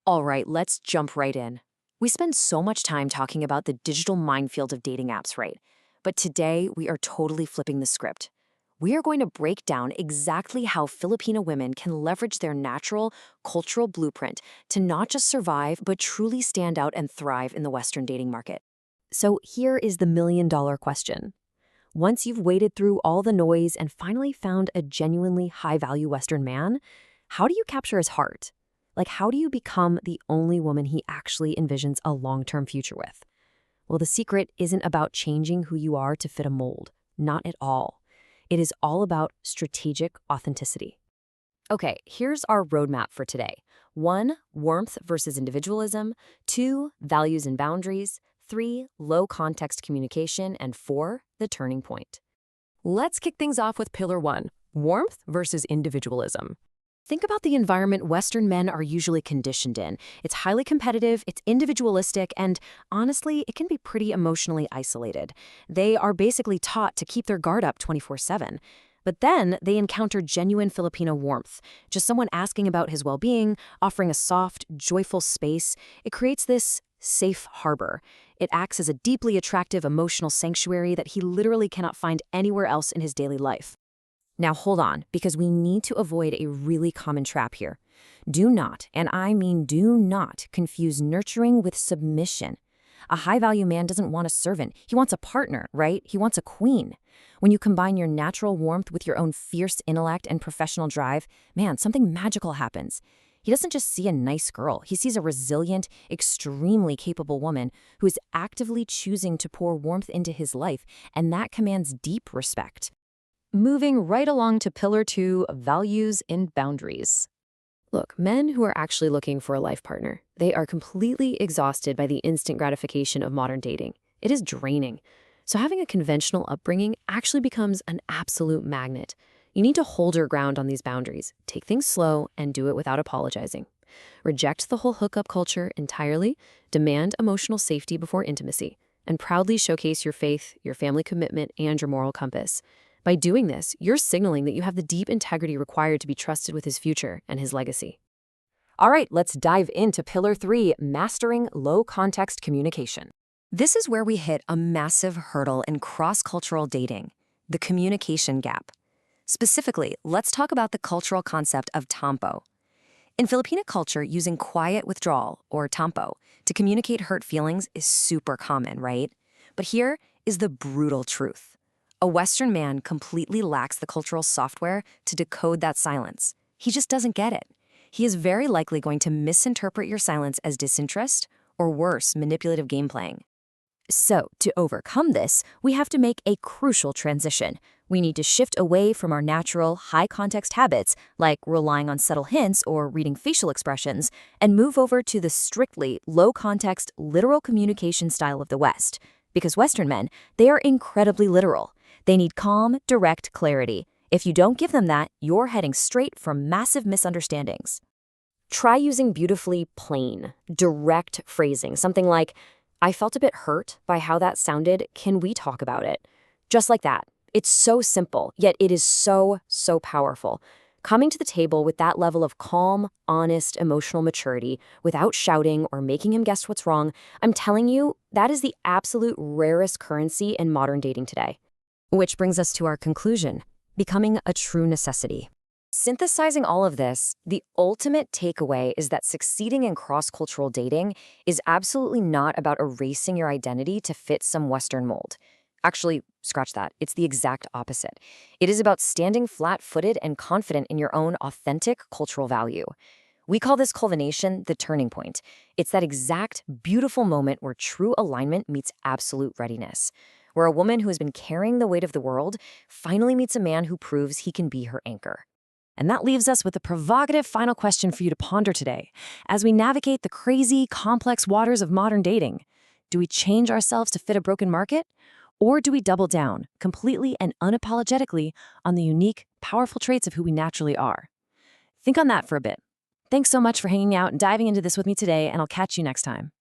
All right, let's jump right in. We spend so much time talking about the digital minefield of dating apps, right? But today, we are totally flipping the script. We are going to break down exactly how Filipina women can leverage their natural, cultural blueprint to not just survive, but truly stand out and thrive in the Western dating market. So here is the million-dollar question. Once you've waded through all the noise and finally found a genuinely high-value Western man, how do you capture his heart? Like, how do you become the only woman he actually envisions a long-term future with? Well, the secret isn't about changing who you are to fit a mold. Not at all. It is all about strategic authenticity. Okay, here's our roadmap for today. 1. Warmth versus individualism. 2. Values and boundaries. 3. Low context communication. And 4. The turning point. Let's kick things off with Pillar 1, warmth versus individualism. Think about the environment Western men are usually conditioned in. It's highly competitive, it's individualistic, and honestly, it can be pretty emotionally isolated. They are basically taught to keep their guard up 24/7. But then they encounter genuine Filipino warmth, just someone asking about his well-being, offering a soft, joyful space. It creates this safe harbor. It acts as a deeply attractive emotional sanctuary that he literally cannot find anywhere else in his daily life. Now hold on, because we need to avoid a really common trap here. Do not, and I mean do not, confuse nurturing with submission. A high-value man doesn't want a servant. He wants a partner, right? He wants a queen. When you combine your natural warmth with your own fierce intellect and professional drive, man, something magical happens. He doesn't just see a nice girl. He sees a resilient, extremely capable woman who is actively choosing to pour warmth into his life, and that commands deep respect. Moving right along to Pillar 2, values and boundaries. Look, men who are actually looking for a life partner, they are completely exhausted by the instant gratification of modern dating. It is draining. So having a conventional upbringing actually becomes an absolute magnet. You need to hold your ground on these boundaries, take things slow, and do it without apologizing. Reject the whole hookup culture entirely, demand emotional safety before intimacy, and proudly showcase your faith, your family commitment, and your moral compass. By doing this, you're signaling that you have the deep integrity required to be trusted with his future and his legacy. All right, let's dive into Pillar 3, mastering low-context communication. This is where we hit a massive hurdle in cross-cultural dating, the communication gap. Specifically, let's talk about the cultural concept of tampo. In Filipina culture, using quiet withdrawal, or tampo, to communicate hurt feelings is super common, right? But here is the brutal truth. A Western man completely lacks the cultural software to decode that silence. He just doesn't get it. He is very likely going to misinterpret your silence as disinterest, or worse, manipulative game playing. So, to overcome this, we have to make a crucial transition. We need to shift away from our natural, high-context habits, like relying on subtle hints or reading facial expressions, and move over to the strictly low-context, literal communication style of the West. Because Western men, they are incredibly literal. They need calm, direct clarity. If you don't give them that, you're heading straight for massive misunderstandings. Try using beautifully plain, direct phrasing, something like, "I felt a bit hurt by how that sounded. Can we talk about it?" Just like that. It's so simple, yet it is so powerful. Coming to the table with that level of calm, honest, emotional maturity, without shouting or making him guess what's wrong, I'm telling you, that is the absolute rarest currency in modern dating today. Which brings us to our conclusion, becoming a true necessity. Synthesizing all of this, the ultimate takeaway is that succeeding in cross-cultural dating is absolutely not about erasing your identity to fit some Western mold. Actually, scratch that. It's the exact opposite. It is about standing flat-footed and confident in your own authentic cultural value. We call this culmination the turning point. It's that exact beautiful moment where true alignment meets absolute readiness, where a woman who has been carrying the weight of the world finally meets a man who proves he can be her anchor. And that leaves us with a provocative final question for you to ponder today. As we navigate the crazy, complex waters of modern dating, do we change ourselves to fit a broken market? Or do we double down, completely and unapologetically, on the unique, powerful traits of who we naturally are? Think on that for a bit. Thanks so much for hanging out and diving into this with me today, and I'll catch you next time.